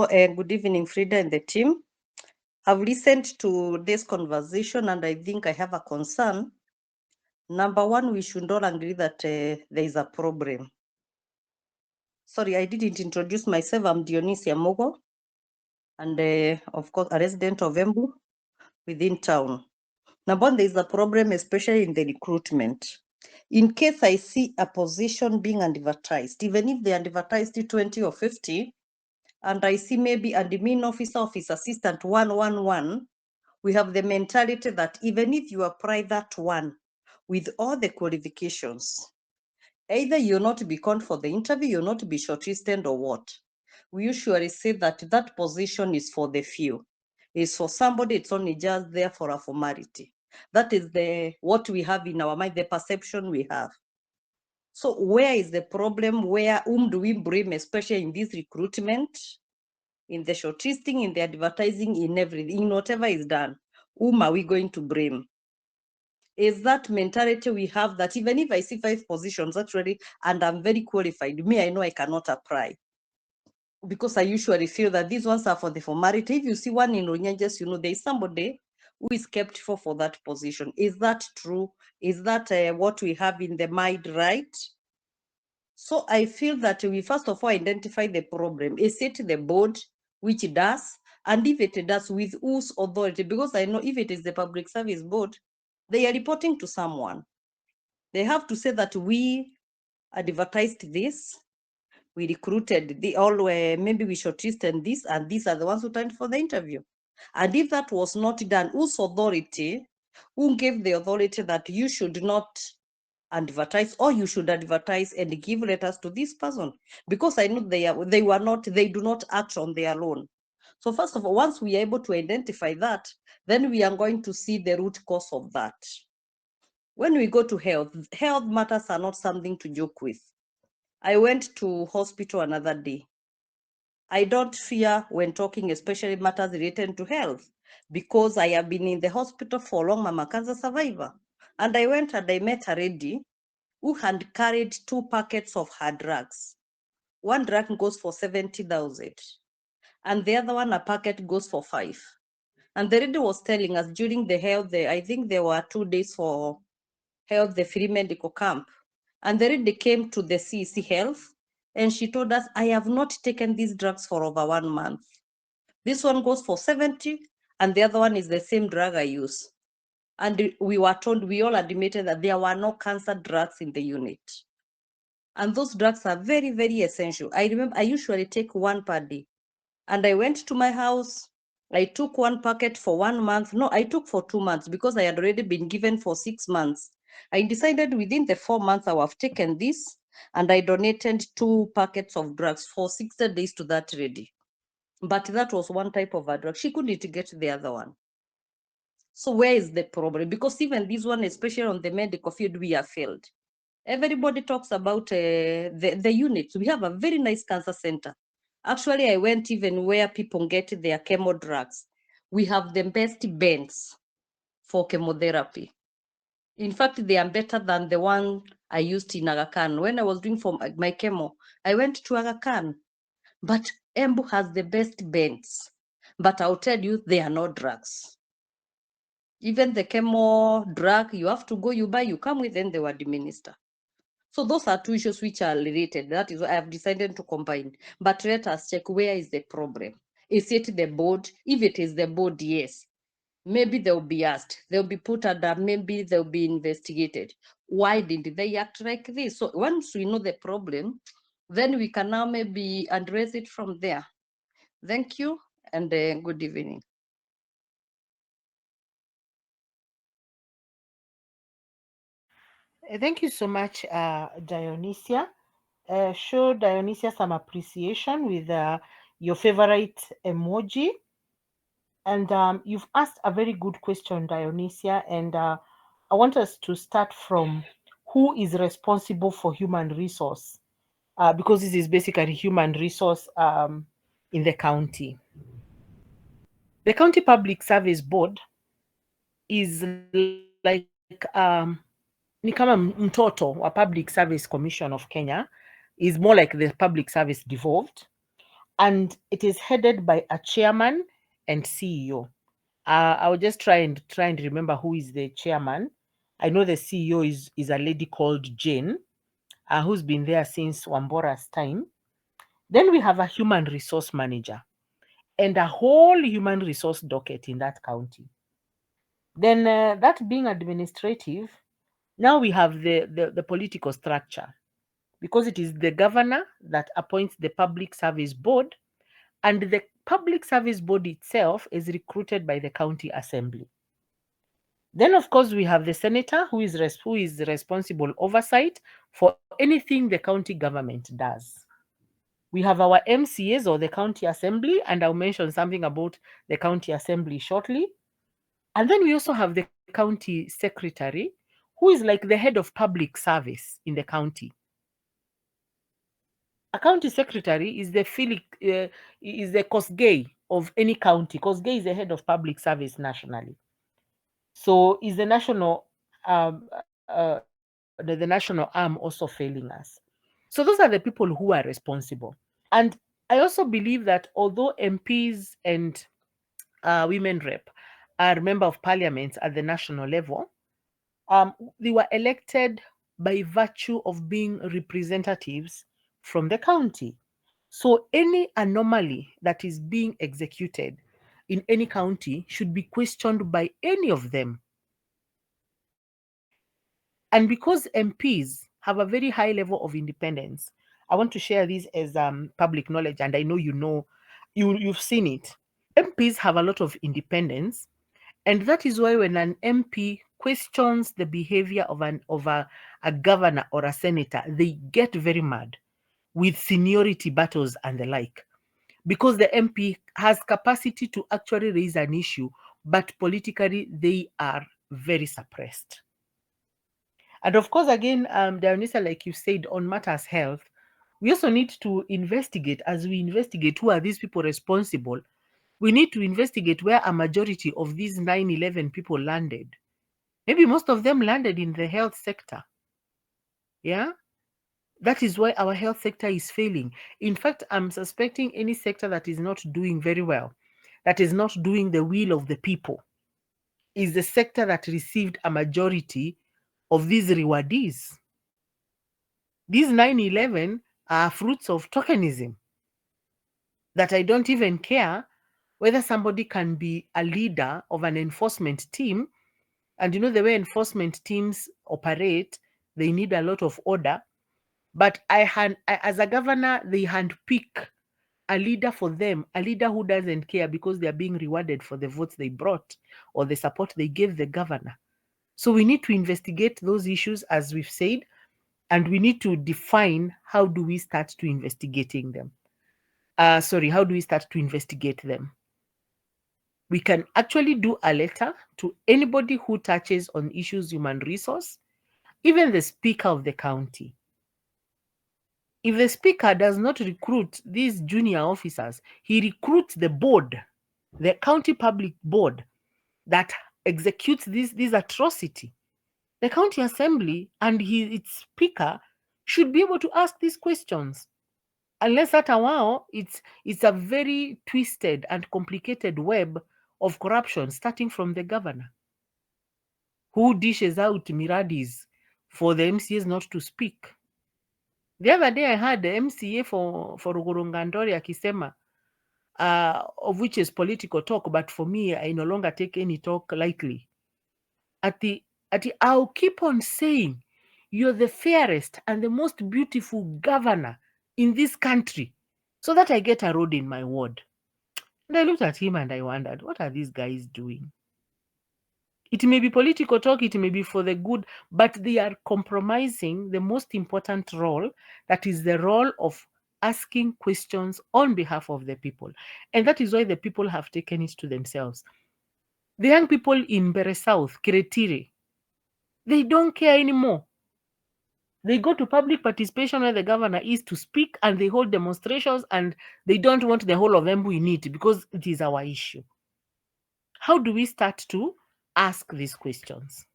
So good evening, Frida and the team. I've listened to this conversation and I think I have a concern. Number one, we should all agree that there is a problem. Sorry, I didn't introduce myself. I'm Dionisia Mugo, and of course, a resident of Embu within town. Number one, there is a problem, especially in the recruitment. In case I see a position being advertised, even if they advertised it 20 or 50, and I see maybe admin officer, office assistant 111, we have the mentality that even if you apply that one with all the qualifications, either you're not to be called for the interview, you're not to be shortlisted or what. We usually say that that position is for the few. It's for somebody, it's only just there for a formality. That is what we have in our mind, the perception we have. So where is the problem? Whom do we blame, especially in this recruitment, in the shortlisting, in the advertising, in everything, in whatever is done? Whom are we going to blame? Is that mentality we have that even if I see 5 positions actually, and I'm very qualified, me, I know I cannot apply. Because I usually feel that these ones are for the formality. If you see one in Onyanges, you know, there is somebody who is kept for that position. Is that true? Is that what we have in the mind, right? So I feel that we first of all identify the problem. Is it the board which does? And if it does, with whose authority? Because I know if it is the Public Service Board, they are reporting to someone. They have to say that we advertised this, we recruited maybe we shortlisted this, and these are the ones who turned for the interview. And if that was not done, whose authority, who gave the authority that you should not advertise, or you should advertise and give letters to this person? Because I know they do not act on their own. So first of all, once we are able to identify that, then we are going to see the root cause of that. When we go to health matters are not something to joke with. I went to hospital another day. I don't fear when talking, especially matters related to health, because I have been in the hospital for long. I'm a cancer survivor. And I went and I met a lady who had carried 2 packets of her drugs. One drug goes for 70,000, and the other one, a packet, goes for 5. And the lady was telling us during the health, I think there were 2 days for health, the free medical camp. And the lady came to the CEC Health, and she told us, I have not taken these drugs for over 1 month. This one goes for 70, and the other one is the same drug I use. And we were told, we all admitted that there were no cancer drugs in the unit. And those drugs are very, very essential. I remember I usually take 1 per day. And I went to my house. I took 1 packet for 1 month. No, I took for 2 months because I had already been given for 6 months. I decided within the 4 months I have taken this, and I donated 2 packets of drugs for 60 days to that lady. But that was one type of a drug. She couldn't get the other one. So where is the problem? Because even this one, especially on the medical field, we have failed. Everybody talks about the units. We have a very nice cancer center. Actually, I went even where people get their chemo drugs. We have the best beds for chemotherapy. In fact, they are better than the one I used in Aga Khan. When I was doing for my chemo, I went to Aga Khan. But Embu has the best beds. But I'll tell you, they are not drugs. Even the chemo drug, you have to go, you buy, you come with, then they will administer. So those are 2 issues which are related. That is why I have decided to combine. But let us check, where is the problem? Is it the board? If it is the board, yes. Maybe they'll be asked. They'll be put under, maybe they'll be investigated. Why did they act like this? So once we know the problem, then we can now maybe address it from there. Thank you, and good evening. Thank you so much, Dionisia. Show Dionisia some appreciation with your favorite emoji. And you've asked a very good question, Dionisia, and I want us to start from who is responsible for human resource, because this is basically human resource in the county. The County Public Service Board is like ni kama mtoto wa Public Service Commission of Kenya, is more like the public service devolved. and it is headed by a chairman and CEO. I'll just try and remember who is the chairman. I know the CEO is a lady called Jane, who's been there since Wambora's time. Then we have a human resource manager and a whole human resource docket in that county. Then that being administrative, now we have the political structure, because it is the governor that appoints the public service board, and the public service board itself is recruited by the county assembly. Then, of course, we have the senator who is responsible oversight for anything the county government does. We have our MCAs, or the county assembly, and I'll mention something about the county assembly shortly. And then we also have the county secretary, who is like the head of public service in the county. A county secretary is the Kosgei of any county. Kosgei is the head of public service nationally. So is the national the national arm also failing us? So those are the people who are responsible. And I also believe that although MPs and women rep are member of parliament at the national level, they were elected by virtue of being representatives from the county. So any anomaly that is being executed in any county should be questioned by any of them. And because MPs have a very high level of independence, I want to share this as public knowledge, and I know you've seen it. MPs have a lot of independence, and that is why when an MP questions the behavior of a governor or a senator, they get very mad with seniority battles and the like, because the MP has capacity to actually raise an issue, but politically they are very suppressed. And of course, again, Dionisia, like you said, on matters health, we also need to investigate. As we investigate who are these people responsible, we need to investigate where a majority of these 9/11 people landed. Maybe most of them landed in the health sector. Yeah? That is why our health sector is failing. In fact, I'm suspecting any sector that is not doing very well, that is not doing the will of the people, is the sector that received a majority of these rewardees. These 9/11 are fruits of tokenism, that I don't even care whether somebody can be a leader of an enforcement team. And you know, the way enforcement teams operate, they need a lot of order. But as a governor, they handpick a leader for them, a leader who doesn't care because they are being rewarded for the votes they brought or the support they gave the governor. So we need to investigate those issues, as we've said, and we need to define how do we start to investigating them. How do we start to investigate them? We can actually do a letter to anybody who touches on issues human resource, even the speaker of the county. If the speaker does not recruit these junior officers, he recruits the board, the county public board that executes this atrocity. The county assembly and its speaker should be able to ask these questions. Unless at a while, it's a very twisted and complicated web of corruption, starting from the governor, who dishes out miradis for the MCAs not to speak. The other day I heard the MCA for Rugurungandori akisema, of which is political talk, but for me, I no longer take any talk lightly. I'll keep on saying, you're the fairest and the most beautiful governor in this country, so that I get a road in my ward. And I looked at him and I wondered, what are these guys doing? It may be political talk, it may be for the good, but they are compromising the most important role, that is the role of asking questions on behalf of the people. And that is why the people have taken it to themselves. The young people in Bere South, Kiretire, they don't care anymore. They go to public participation where the governor is to speak, and they hold demonstrations, and they don't want the whole of Embu in it because it is our issue. How do we start to ask these questions?